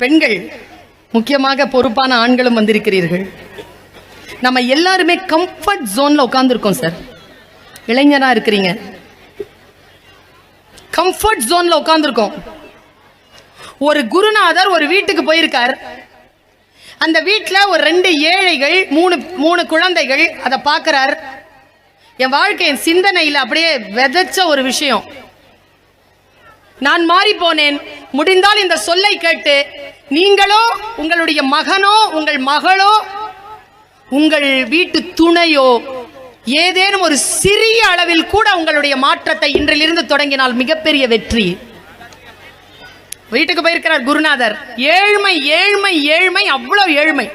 பெண்கள் முக்கியமாக பொறுப்பான ஆண்களும் வந்திருக்கிறீர்கள். நம்ம எல்லாருமே கம்ஃபர்ட் ஜோன்ல உட்கார்ந்துருக்கோம் சார். இளைஞனா இருக்கிறீங்க, கம்ஃபர்ட் ஜோன்ல உட்கார்ந்துருக்கோம். ஒரு குருநாதர் ஒரு வீட்டுக்கு போயிருக்கார். அந்த வீட்டில் ஒரு 2 ஏழைகள், 3 குழந்தைகள். அதை பார்க்கிறார். என் வாழ்க்கையின் சிந்தனையில் அப்படியே விதைச்ச ஒரு விஷயம். நான் மாறி போனேன். முடிந்தால் இந்த சொல்லை கேட்டு நீங்களோ, உங்களுடைய மகனோ, உங்கள் மகளோ, உங்கள் வீட்டு துணையோ ஏதேனும் ஒரு சிறிய அளவில் கூட உங்களுடைய மாற்றத்தை இன்றிலிருந்து தொடங்கினால் மிகப்பெரிய வெற்றி. வீட்டுக்கு போயிருக்கிறார் குருநாதர். ஏழ்மை ஏழ்மை ஏழ்மை, அவ்வளவு ஏழ்மை.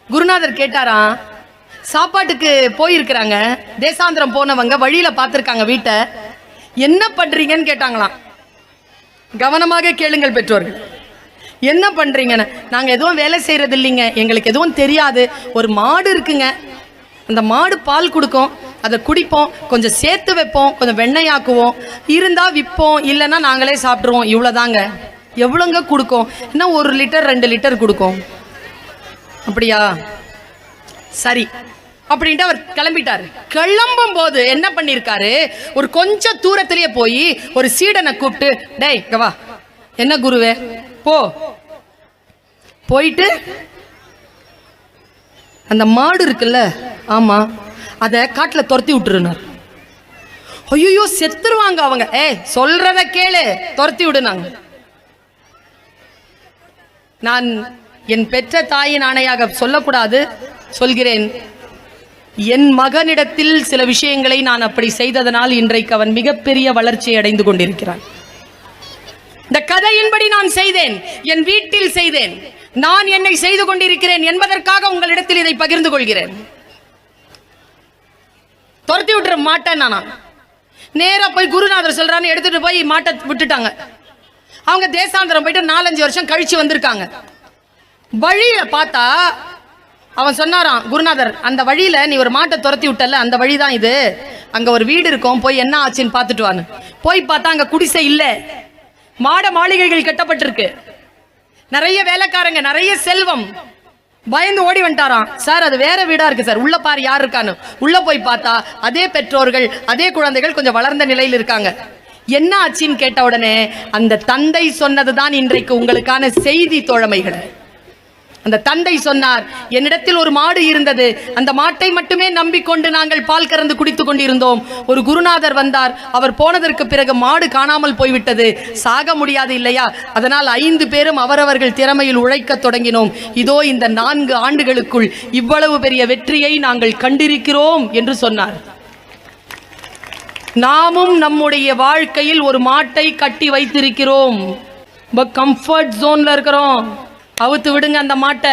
குருநாதர் கேட்டாரா, சாப்பாட்டுக்கு போயிருக்கிறாங்க, தேசாந்திரம் போனவங்க வழியில பார்த்திருக்காங்க வீட்டை, என்ன பண்றீங்கன்னு கேட்டாங்களாம். கவனமாக கேளுங்கள் பெற்றோர்கள், என்ன பண்றீங்கன்னு. நாங்க எதுவும் வேலை செய்யறது இல்லைங்க, எங்களுக்கு எதுவும் தெரியாது. ஒரு மாடு இருக்குங்க, அந்த மாடு பால் கொடுக்கும், அதை குடிப்போம், கொஞ்சம் சேர்த்து வைப்போம், கொஞ்சம் வெண்ணெயாக்குவோம், இருந்தா விற்போம், இல்லைன்னா நாங்களே சாப்பிட்ருவோம், இவ்வளோதாங்க. எவ்வளோங்க கொடுக்கும்? என்ன 1 லிட்டர் 2 லிட்டர் கொடுக்கும். அப்படியா, சரி அப்படின்ட்டு அவர் கிளம்பிட்டாரு. கிளம்பும் போது என்ன பண்ணிருக்காரு, ஒரு கொஞ்சம் தூரத்திலேயே போய் ஒரு சீடனை கூப்பிட்டு, டேய் வா, என்ன குருவே, போயிட்டு அந்த மாடு இருக்குல்ல, ஆமா, அதை காட்டில் துரத்தி விட்டுருனார். ஐயோ செத்துருவாங்க அவங்க. சொல்றத கேளு, துரத்தி விடுனாங்க. நான் என் பெற்ற தாயின் ஆணையாக சொல்லக்கூடாது, சொல்கிறேன். என் மகனிடத்தில் சில விஷயங்களை நான் அப்படி செய்ததனால் இன்றைக்கு அவன் மிகப்பெரிய வளர்ச்சியை அடைந்து கொண்டிருக்கிறான். இந்த கதையின்படி நான் செய்தேன், என் வீட்டில் செய்தேன், நான் என்னை செய்து கொண்டிருக்கிறேன் என்பதற்காக உங்களிடத்தில் இதை பகிர்ந்து கொள்கிறேன். துரத்தி விட்டுற மாட்டேன். நானா நேரா போய் குருநாதர் சொல்றான்னு எடுத்துட்டு போய் மாட்டை விட்டுட்டாங்க. அவங்க தேசாந்திரம் போயிட்டு 4-5 வருஷம் கழிச்சு வந்திருக்காங்க. வழியில பார்த்தா அவன் சொன்னாராம், குருநாதர், அந்த வழியில நீ ஒரு மாட்டை துரத்தி விட்டல, அந்த வழிதான் இது, அங்க ஒரு வீடு இருக்கும், போய் என்ன ஆச்சுன்னு பார்த்துட்டு வான்னு. போய் பார்த்தா அங்க குடிசை இல்ல, மாட மாளிகைகள் கட்டப்பட்டிருக்கு, நிறைய வேலைக்காரங்க, நிறைய செல்வம். பயந்து ஓடி வந்துட்டாராம். சார், அது வேற வீடா இருக்கு சார், உள்ள பாரு யார் இருக்கான்னு. உள்ள போய் பார்த்தா அதே பெற்றோர்கள், அதே குழந்தைகள், கொஞ்சம் வளர்ந்த நிலையில் இருக்காங்க. என்ன ஆச்சுன்னு கேட்ட உடனே அந்த தந்தை சொன்னதுதான் இன்றைக்கு உங்களுக்கான செய்தி தோழமைகள். அந்த தந்தை சொன்னார், என்னிடத்தில் ஒரு மாடு இருந்தது, அந்த மாட்டை மட்டுமே நம்பிக்கொண்டு நாங்கள் பால் கறந்து குடித்துக் கொண்டிருந்தோம். ஒரு குருநாதர் வந்தார், அவர் போனதற்கு பிறகு மாடு காணாமல் போய்விட்டது, சாக முடியாது இல்லையா, அதனால் 5 பேரும் அவரவர்கள் திறமையில் உழைக்க தொடங்கினோம். இதோ இந்த 4 ஆண்டுகளுக்குள் இவ்வளவு பெரிய வெற்றியை நாங்கள் கண்டிருக்கிறோம் என்று சொன்னார். நாமும் நம்முடைய வாழ்க்கையில் ஒரு மாட்டை கட்டி வைத்திருக்கிறோம். கம்ஃபர்ட் ஜோன்ல இருக்கிறோம். அவுத்து விடுங்க அந்த மாட்டை.